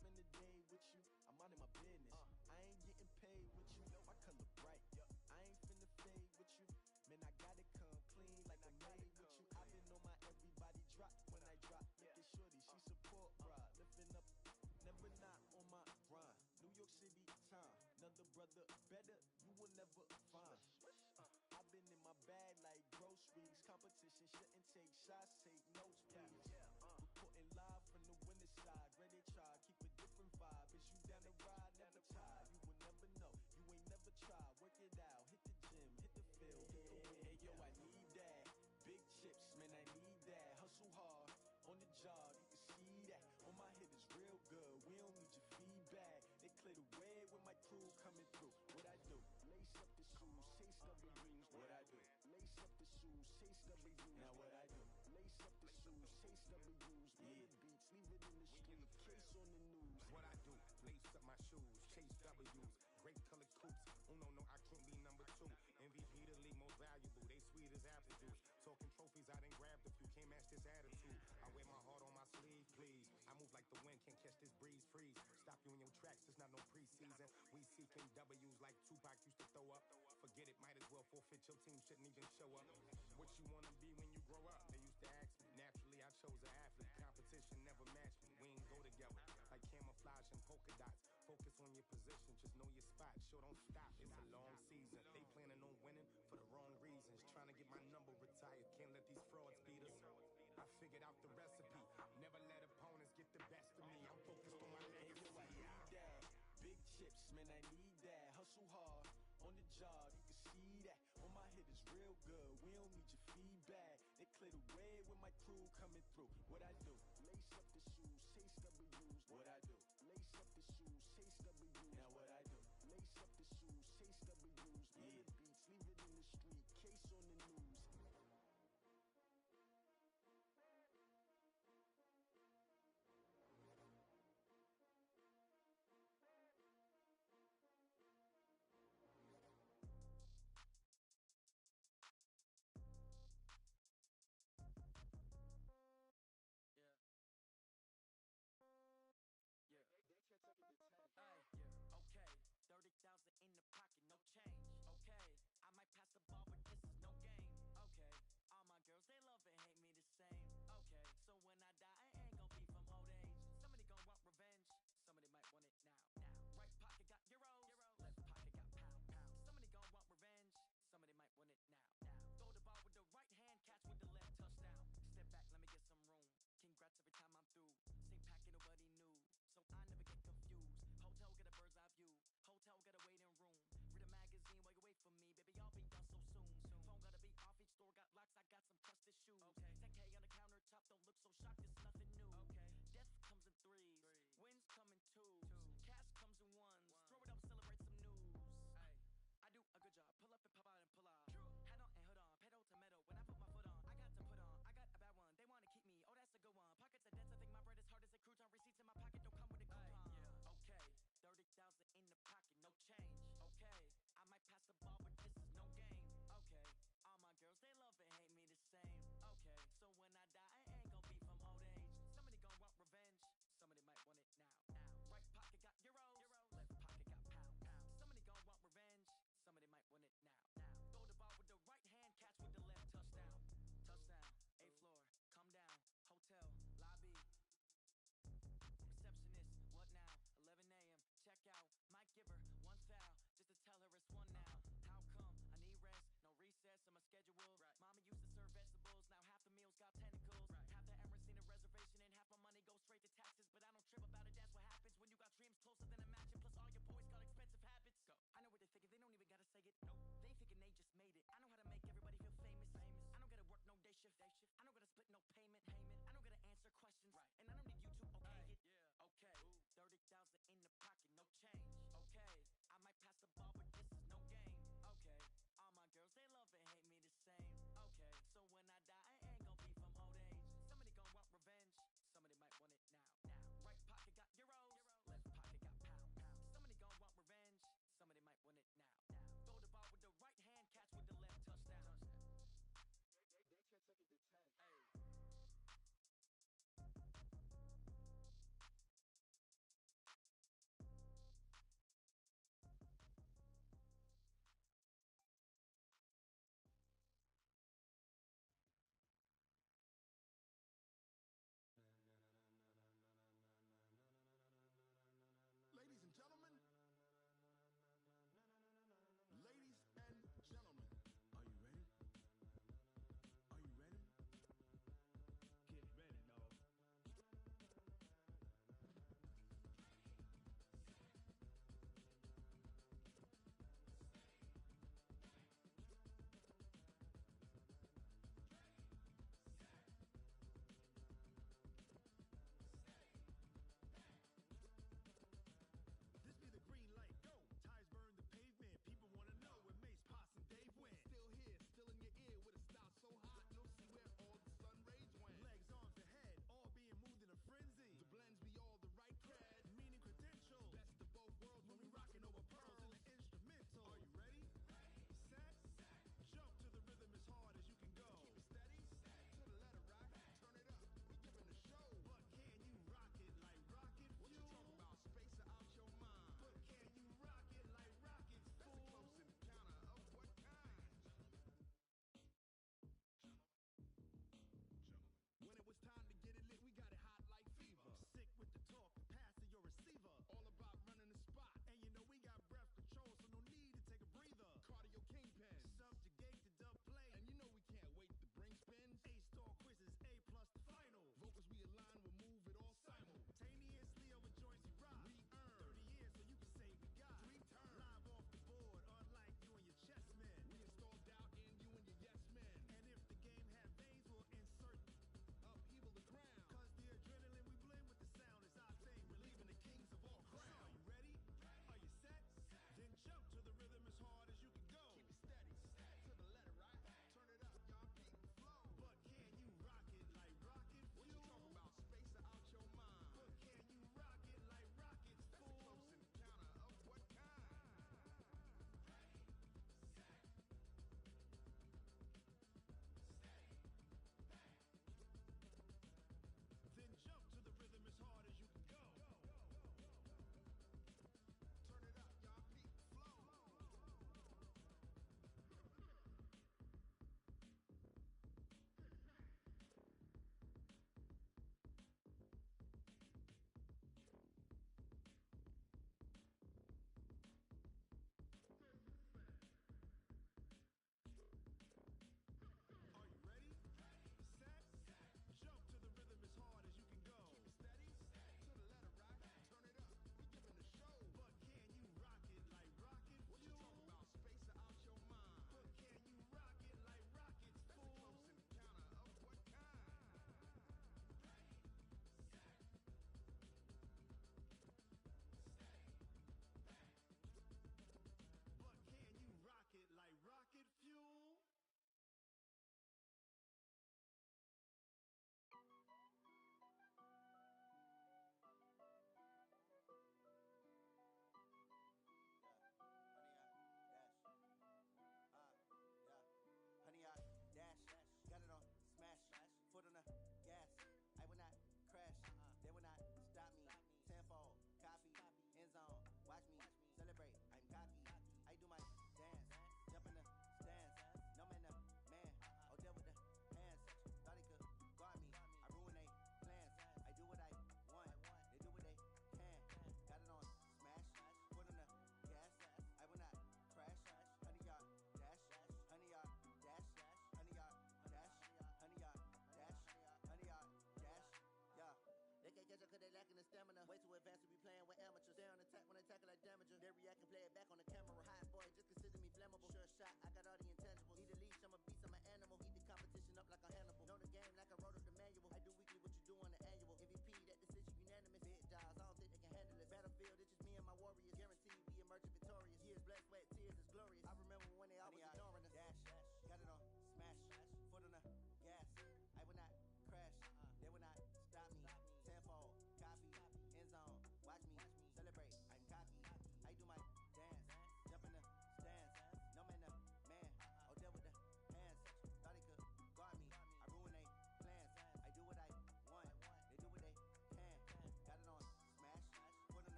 spend the day with you. I'm minding my business. I ain't getting paid with you. My color bright. I ain't finna fade with you. Man, I gotta come clean like I made with you. I been on my everybody drop when I drop. Look at shorty, she support bra. Lifting up, never not on my grind. New York City time. Another brother better, you will never find. I've been in my bag like groceries. Competition shouldn't take shots, take notes, please. Reporting live from the winter side. Ready to try, keep a different vibe. Is you down the ride, never tired. You will never know, you ain't never tried. Work it out, hit the gym, hit the field, hit the wind. Hey yo, I need that. Big chips, man, I need that. Hustle hard, on the job, you can see that. On my hit is real good, we don't need your feedback. They clear the way with my crew coming through. What I do? Lace up the shoes, chase W's. What I do? Lace up the shoes, chase W's. Now what I do? Lace up the shoes, chase W's. Yeah, beats, leave it in the street, case on the news. What I do? Lace up my shoes, chase W's. Great colored coops. Oh no, I can't be number 2. MVP the league most valuable. They sweet as apple juice. Talking trophies, I done grabbed a few. Can't match this attitude. I wear my heart on my sleeve, please. I move like the wind, can't catch this breeze. Freeze. Stop you in your tracks. It's not no preseason. We seeking W's like Tupac used to throw up. Forget it, might as well forfeit. Your team shouldn't even show up. What you wanna be when you grow up? They used to ask me. Naturally, I chose an athlete. Competition never matched me. We ain't go together like camouflage and polka dots. Focus on your position, just know your spot. Sure, don't stop. It's a long season. They planning on winning for the wrong reasons. Trying to get my number retired. Can't let these frauds beat us. I figured out the recipe. Never let opponents get the best of me. I'm focused on my legacy. I need that. Big chips, man, I need that. Hustle hard, on the job, you can see that. On my hit is real good, we don't need your feedback. They clear the way with my crew coming through. What I do? Lace up the shoes, chase W's. What I do? Lace up the shoes, chase W's. Now what I do? Lace up the shoes, chase W's. Yeah, beats, leave it in the street, case on the news.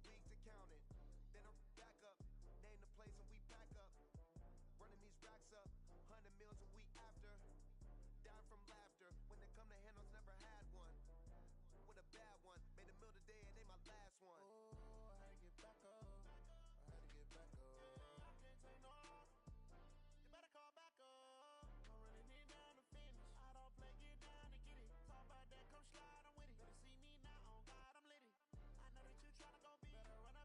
weeks to count it. Then I'm back up, name the place and we back up. Running these racks up, 100 meals a week after. Dying from laughter, when they come to handles, never had one. With a bad one, made a meal today and they my last one. Oh, I had to get back up, I had to get back up. I can't take no off, you better call back up. I'm running it down to finish, I don't play, get down to get it. Talk about that, come slide, I'm with it. Better see me now, on God, I'm litty. I know that you tryna go big, better run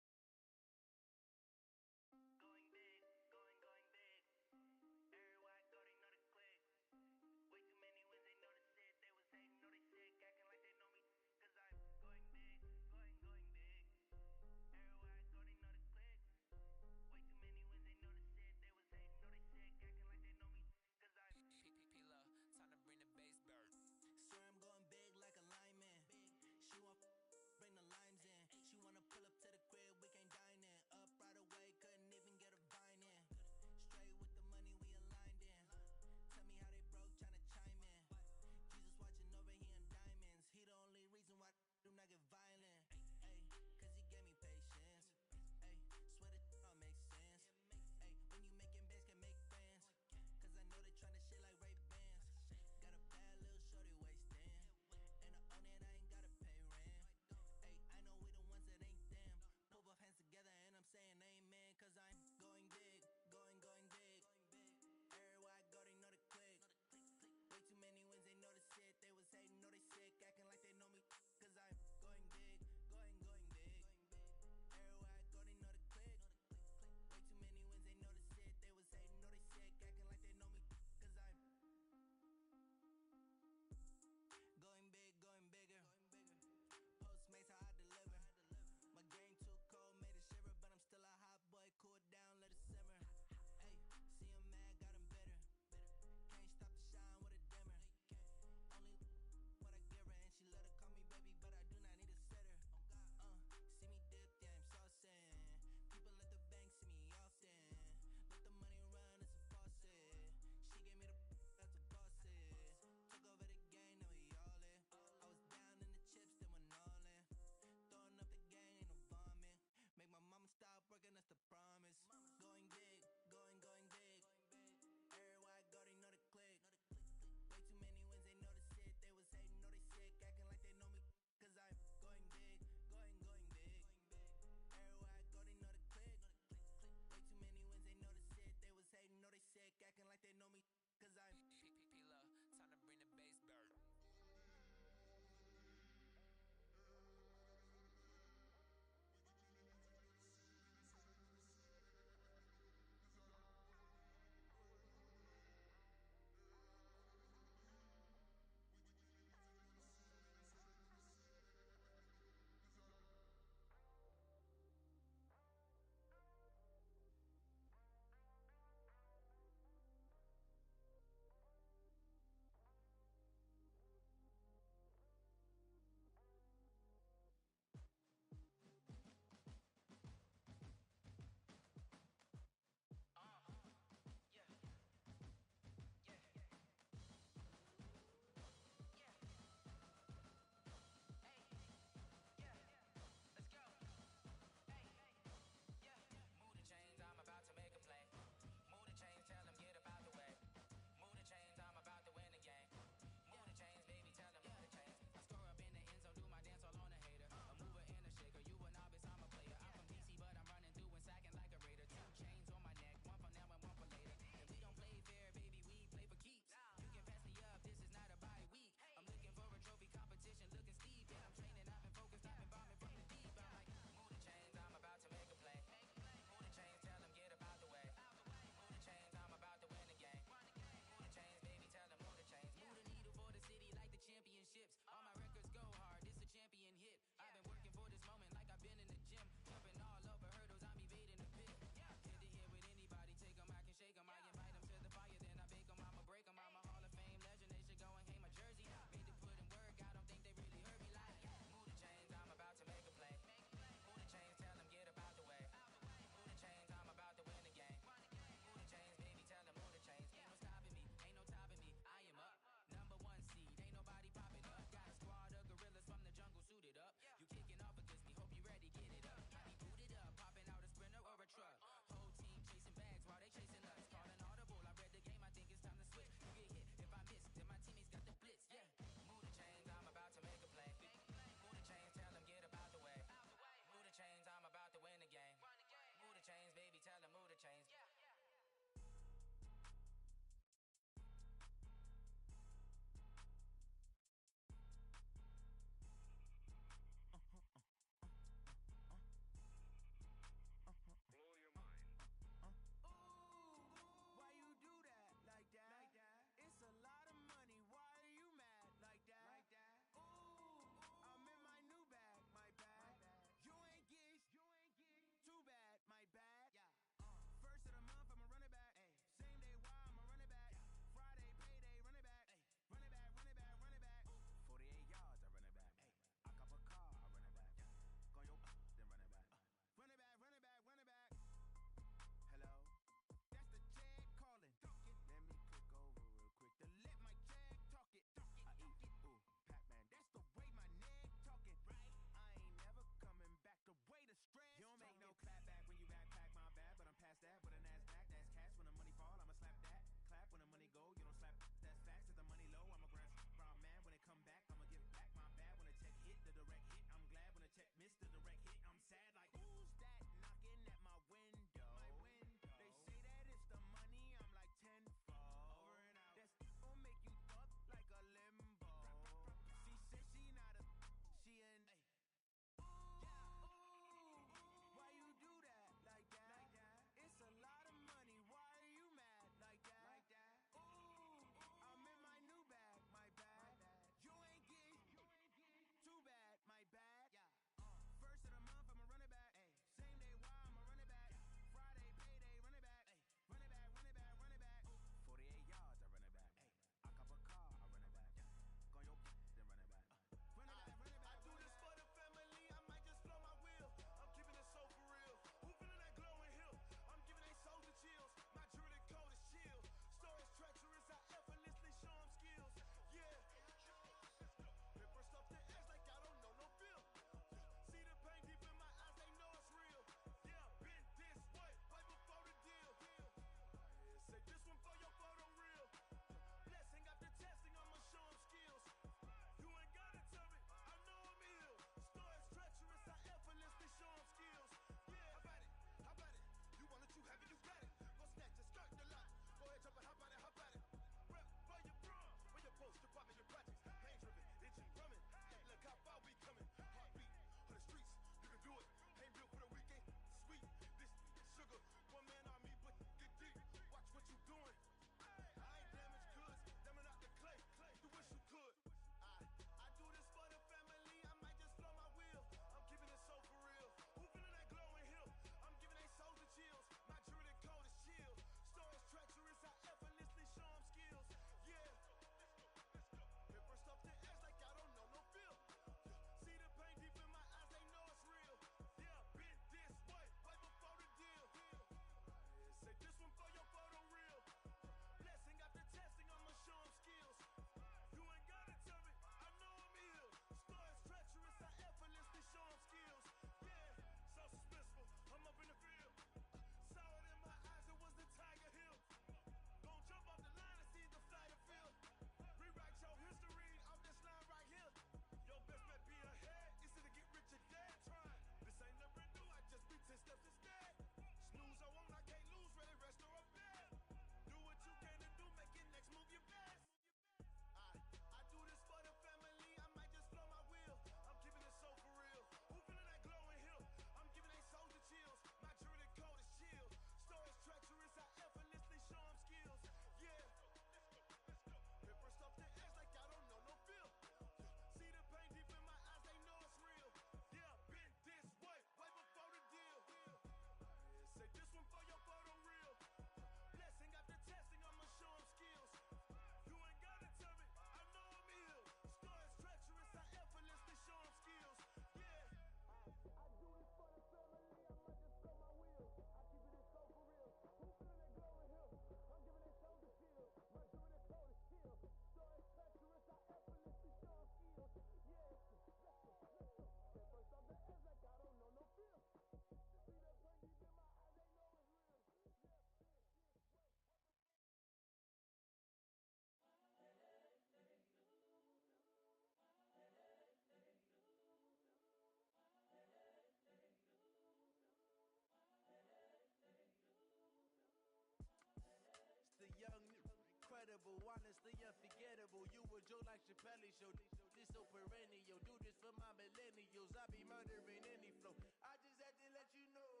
unforgettable. You a Joe like Chappelle show. This so perennial. Do this for my millennials. I be murdering any flow. I just had to let you know.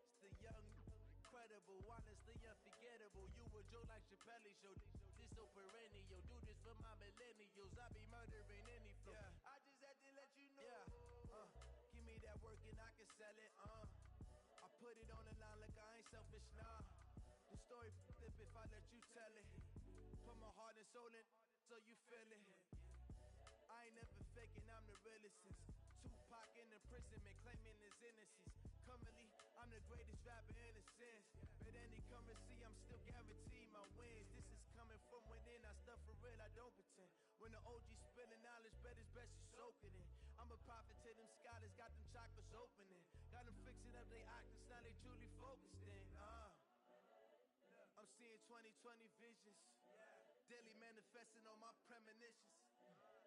It's the young, incredible, honestly unforgettable. You a Joe like Chappelle show. This so perennial. Do this for my millennials. I be murdering any flow. Yeah. I just had to let you know. Yeah. Give me that work and I can sell it. I put it on the line like I ain't selfish, nah. The story flip if I let you tell it. Put my heart and soul in so you feel it. I ain't never faking, I'm the realest since Tupac in imprisonment, claiming his innocence. Currently, I'm the greatest rapper in a sense. But any currency, I'm still guaranteed my wins. This is coming from within, I stuff for real, I don't pretend. When the OG spilling knowledge, bet it's best you soak it in. I'm a prophet to them scholars, got them chakras opening. Got them fixing up their octaves, now they truly focused in. I'm seeing 2020 visions. Daily manifesting on my premonitions.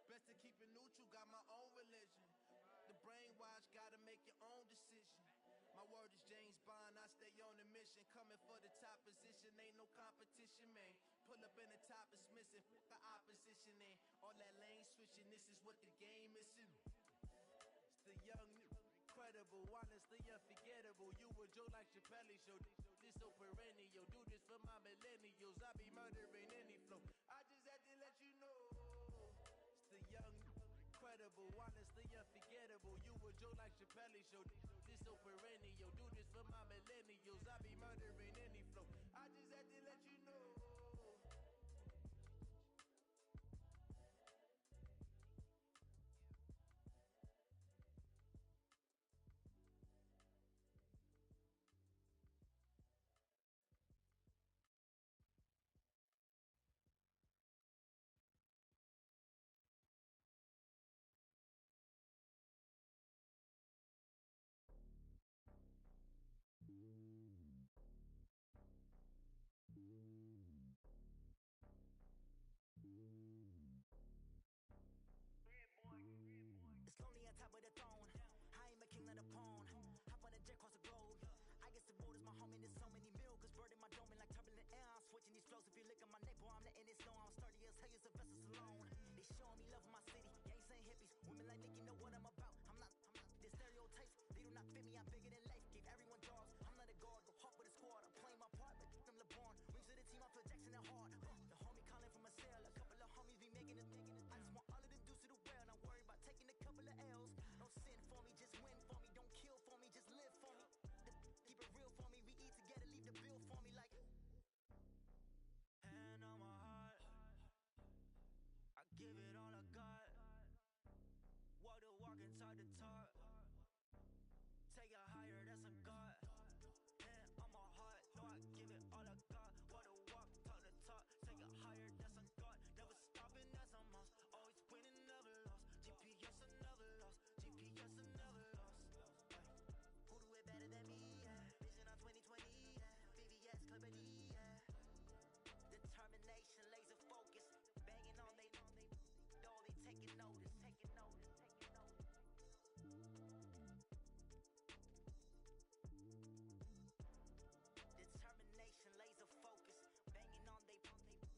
Best to keep it neutral, got my own religion. The brainwash, gotta make your own decision. My word is James Bond, I stay on a mission. Coming for the top position, ain't no competition, man. Pull up in the top is missing, the opposition in. All that lane switching, this is what the game is in. It's the young, incredible, honestly unforgettable. You a Joe like Chappelle show. This so perennial. Do this for my millennials. I be murdering any flow. I just had to let you know. It's the young, incredible, honestly unforgettable. You a Joe like Chappelle show. This so perennial. Do this for my millennials. I be murdering any flow. I just had to let you know. It's lonely on top of the throne. I am a king of the pawn. Hop on a jet across the globe. I guess the world is my home and there's so many milkers bird in my dome and like turbulent air. I'm switching these flows. If you look at my neck, boy, I'm letting it slow. I'm sturdy as hell as a vessel alone. They showing me love in my city. Gangs saying hippies. Women like Nicki know what I'm about. I'm not the stereotypes. They do not fit me. I'm bigger than life. Gave everyone jobs. I'm not a guard. Go hawk with a squad. I'm playing my part, but I'm LeBron. Rings to the team. I'm Phil Jackson and hard. The homie calling from a cell. A couple of homies be making it. I just want all of them dudes to the well. Not worry about taking a couple of L's. Don't sin for me, just win for me. Don't kill for me, just live for me. Keep it real for me. We eat together, leave the bill for me like. Hand on my heart, I give it all I got. Walk the walk and talk the talk. Take it higher, that's a God. Hand on my heart, no, I give it all I got. Walk the walk, talk the talk. Take it higher, that's a God. Never stopping, that's a must. Always winning, never lost. GPS, I never lost. GPS, I never lost. Who do it better than me? Yeah. Vision on 2020. Yeah. VVS, Clippity. Yeah. Determination, laser focus. Banging on they taking notice. Taking notice. Taking notice. Determination, laser focus. Banging on they taking notice.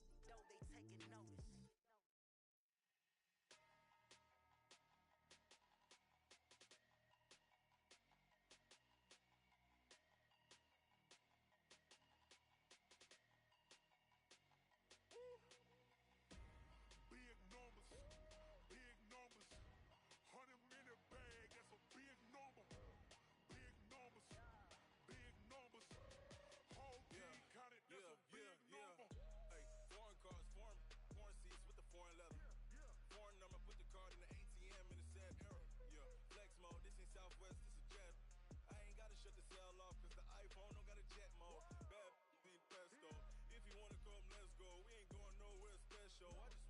Big numbers, big numbers. 100 minute bag, that's a big number. Big numbers, big numbers. Whole team counted, that's a big number. Hey, foreign cars, foreign seats with the foreign leather. Foreign number, put the card in the ATM in a sad era. Yeah, flex mode, this ain't Southwest, this is jet. I ain't gotta shut the cell off, cause the iPhone don't got a jet mode. Bad be pesto. If you wanna come, let's go. We ain't going nowhere special. I just